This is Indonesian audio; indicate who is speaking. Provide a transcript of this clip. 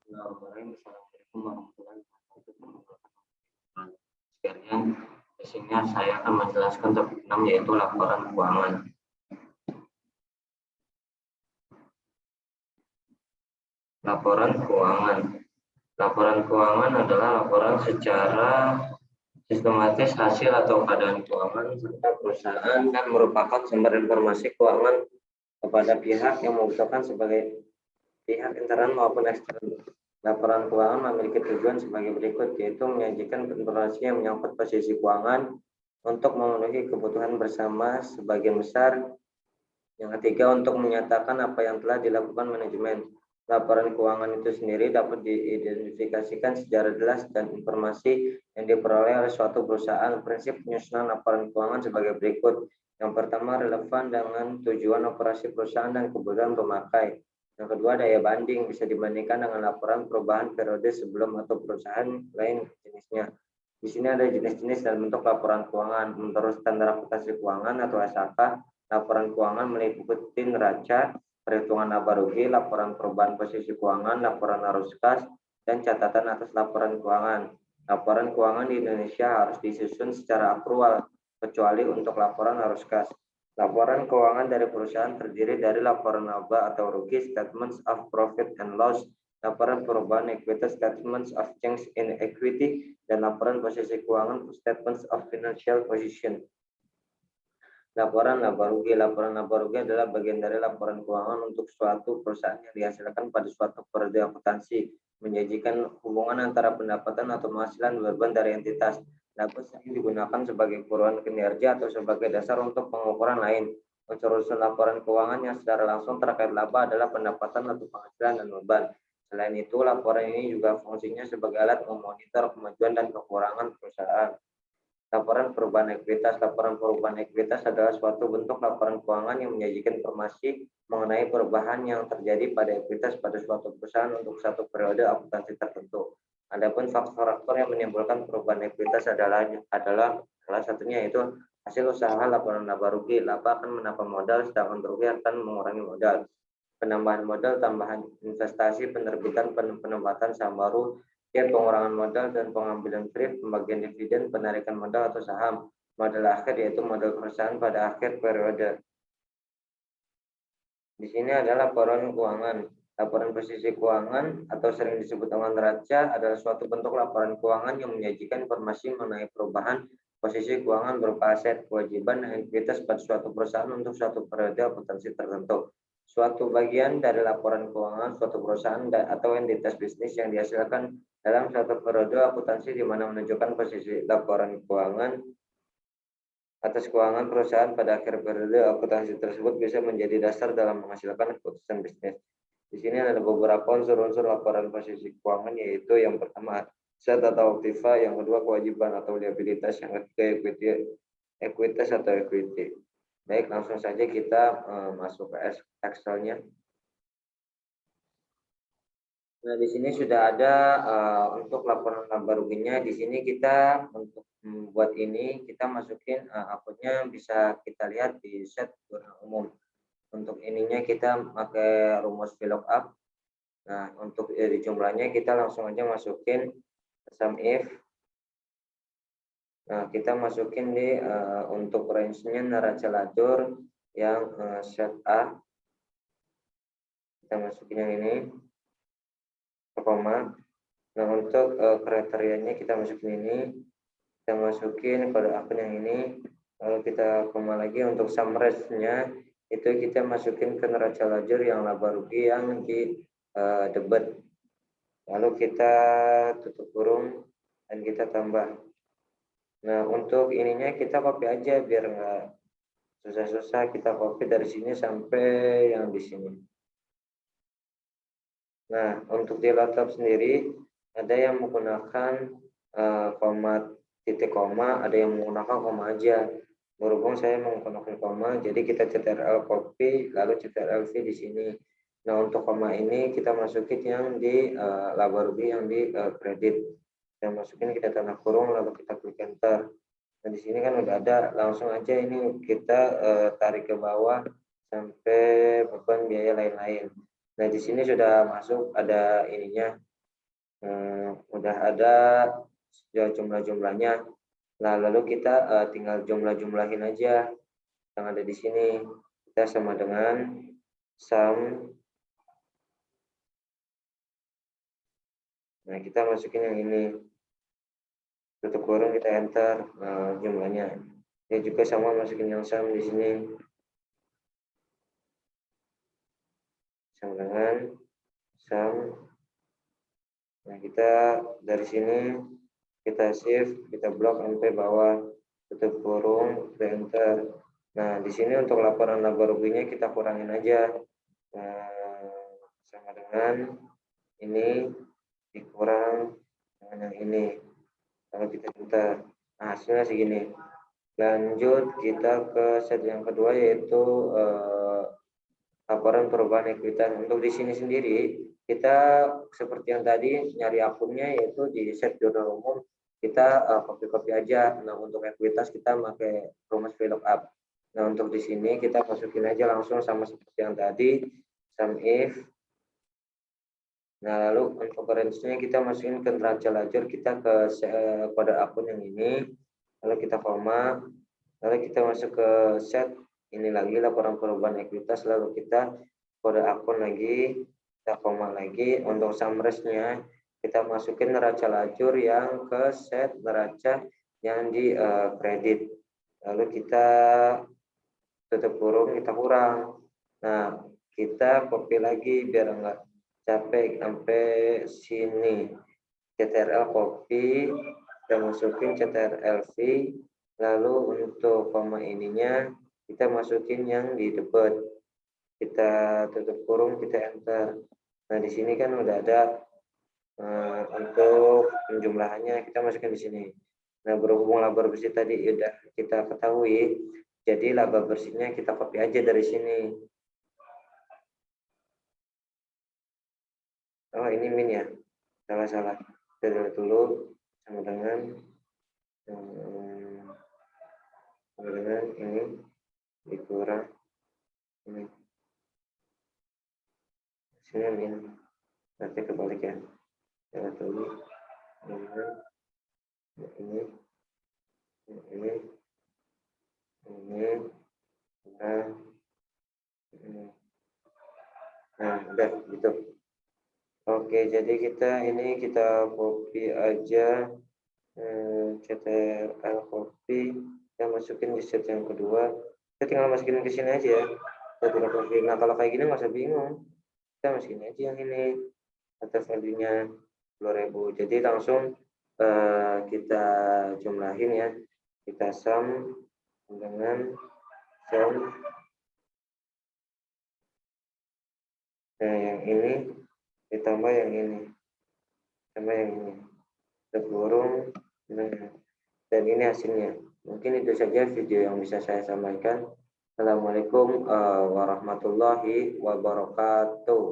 Speaker 1: Bismillahirrahmanirrahim. Assalamualaikum warahmatullahi wabarakatuh. Sekalian, di sini saya akan menjelaskan topik 6 yaitu laporan keuangan. Laporan keuangan. Laporan keuangan adalah laporan secara sistematis hasil atau keadaan keuangan serta perusahaan dan merupakan sumber informasi keuangan kepada pihak yang membutuhkan sebagai pihak internal maupun eksternal. Laporan keuangan memiliki tujuan sebagai berikut, yaitu menyajikan informasi yang menyangkut posisi keuangan untuk memenuhi kebutuhan bersama sebagian besar. Yang ketiga, untuk menyatakan apa yang telah dilakukan manajemen. Laporan keuangan itu sendiri dapat diidentifikasikan secara jelas dan informasi yang diperoleh oleh suatu perusahaan. Prinsip penyusunan laporan keuangan sebagai berikut. Yang pertama, relevan dengan tujuan operasi perusahaan dan kebutuhan pemakai. Yang kedua, daya banding, bisa dibandingkan dengan laporan perubahan periode sebelum atau perusahaan lain jenisnya. Di sini ada jenis-jenis dan bentuk laporan keuangan. Menurut standar akuntansi keuangan atau SAK, laporan keuangan meliputi neraca, perhitungan laba rugi, laporan perubahan posisi keuangan, laporan arus kas, dan catatan atas laporan keuangan. Laporan keuangan di Indonesia harus disusun secara akrual, kecuali untuk laporan arus kas. Laporan keuangan dari perusahaan terdiri dari laporan laba atau rugi, statements of profit and loss, laporan perubahan ekuitas, statements of change in equity, dan laporan posisi keuangan, statements of financial position. Laporan laba rugi. Laporan laba rugi adalah bagian dari laporan keuangan untuk suatu perusahaan yang dihasilkan pada suatu periode akuntansi, menjanjikan hubungan antara pendapatan atau penghasilan beban dari entitas. Laba sering digunakan sebagai ukuran kinerja atau sebagai dasar untuk pengukuran lain. Unsur-unsur laporan keuangan yang secara langsung terkait laba adalah pendapatan atau penghasilan dan beban. Selain itu, laporan ini juga fungsinya sebagai alat memonitor kemajuan dan kekurangan perusahaan. Laporan perubahan ekuitas. Laporan perubahan ekuitas adalah suatu bentuk laporan keuangan yang menyajikan informasi mengenai perubahan yang terjadi pada ekuitas pada suatu perusahaan untuk satu periode akuntansi tertentu. Adapun faktor-faktor yang menimbulkan perubahan ekuitas adalah salah satunya yaitu hasil usaha, laporan laba rugi. Laba akan menambah modal, sedangkan rugi akan mengurangi modal. Penambahan modal, tambahan investasi, penerbitan penempatan saham baru, pengurangan modal dan pengambilan free, pembagian dividen, penarikan modal atau saham. Modal akhir yaitu modal perusahaan pada akhir periode. Di sini adalah laporan keuangan. Laporan posisi keuangan atau sering disebut dengan neraca adalah suatu bentuk laporan keuangan yang menyajikan informasi mengenai perubahan posisi keuangan berupa aset, kewajiban, dan ekuitas pada suatu perusahaan untuk suatu periode akuntansi tertentu. Suatu bagian dari laporan keuangan suatu perusahaan atau entitas bisnis yang dihasilkan dalam suatu periode akuntansi di mana menunjukkan posisi laporan keuangan atas keuangan perusahaan pada akhir periode akuntansi tersebut bisa menjadi dasar dalam menghasilkan keputusan bisnis. Di sini ada beberapa unsur-unsur laporan posisi keuangan, yaitu yang pertama aset atau aktiva, yang kedua kewajiban atau liabilitas, yang ketiga ekuitas atau equity. Baik, langsung saja kita masuk ke Excel-nya. Nah, di sini sudah ada untuk laporan laba ruginya. Di sini kita untuk membuat ini kita masukin akunnya, bisa kita lihat di set umum. Untuk ininya kita pakai rumus VLOOKUP. Nah, untuk di jumlahnya kita langsung aja masukin sum if. Nah, kita masukin di untuk range-nya neraca lajur yang set A. Kita masukin yang ini, koma. Nah, untuk kriterianya kita masukin ini, kita masukin kode akun yang ini, lalu kita koma lagi. Untuk sum range-nya itu kita masukin ke neraca lajur yang laba rugi yang di debit. Lalu kita tutup kurung dan kita tambah. Nah, untuk ininya kita copy aja biar nggak susah-susah. Kita copy dari sini sampai yang di sini. Nah, untuk di laptop sendiri ada yang menggunakan koma, titik koma, ada yang menggunakan koma aja. Berhubung saya menggunakan koma, jadi kita CTRL copy, lalu CTRL V di sini. Nah, untuk koma ini kita masukin yang di laba rugi yang di kredit. Kita masukin, kita tanda kurung, lalu kita klik enter. Nah, di sini kan udah ada, langsung aja ini kita tarik ke bawah sampai beban biaya lain-lain. Nah, di sini sudah masuk ada ininya, Udah ada jumlah-jumlahnya. Nah, lalu kita tinggal jumlah-jumlahin aja yang ada di sini. Kita sama dengan sum. Nah, kita masukin yang ini. Tutup kurung, kita enter jumlahnya. Ya juga sama masukin yang sum di sini. Sama dengan sum. Nah, kita dari sini kita shift, kita blok sampai bawah, tutup kurung, kita enter. Nah, di sini untuk laporan laba ruginya kita kurangin aja. Sama dengan ini dikurang dengan yang ini. Kalau kita enter, nah hasilnya segini. Lanjut kita ke set yang kedua, yaitu laporan perubahan ekuitas. Untuk di sini sendiri kita seperti yang tadi nyari akunnya, yaitu di set jurnal umum kita copy aja. Nah, untuk ekuitas kita pakai rumus VLOOKUP. Nah, untuk di sini kita masukin aja langsung sama seperti yang tadi, sum if. Nah, lalu untuk range-nya kita masukin ke neraca lajur, kita ke kode akun yang ini, lalu kita koma, lalu kita masuk ke set ini lagi laporan perubahan ekuitas, lalu kita kode akun lagi, kita koma lagi. Untuk summaries-nya kita masukin neraca lajur yang ke set neraca yang di kredit, lalu kita tutup kurung, kita kurang. Nah, kita copy lagi biar enggak capek sampai sini. CTRL copy, kita masukin CTRL V, lalu untuk koma ininya kita masukin yang di depan, kita tutup kurung, kita enter. Nah, di sini kan udah ada untuk penjumlahannya, kita masukin di sini. Nah, berhubung laba bersih tadi udah kita ketahui, jadi laba bersihnya kita copy aja dari sini. Oh, ini min ya, salah. Kita dulu sama dengan ini dikurang ini. Sini min, nanti kebalik ya. Kita dulu ini, nah udah gitu. Oke, jadi kita copy aja, CTRL copy, kita masukin di set yang kedua, kita tinggal masukin ke sini aja ya. Kita tinggal copy. Nah, kalau kayak gini nggak usah bingung, kita masukin aja yang ini atau value-nya 10.000. Jadi langsung kita jumlahin ya, kita sum dengan sum. Nah, yang ini ditambah yang ini, tambah yang ini, terburung. Dan ini hasilnya. Mungkin itu saja video yang bisa saya sampaikan. Assalamualaikum warahmatullahi wabarakatuh.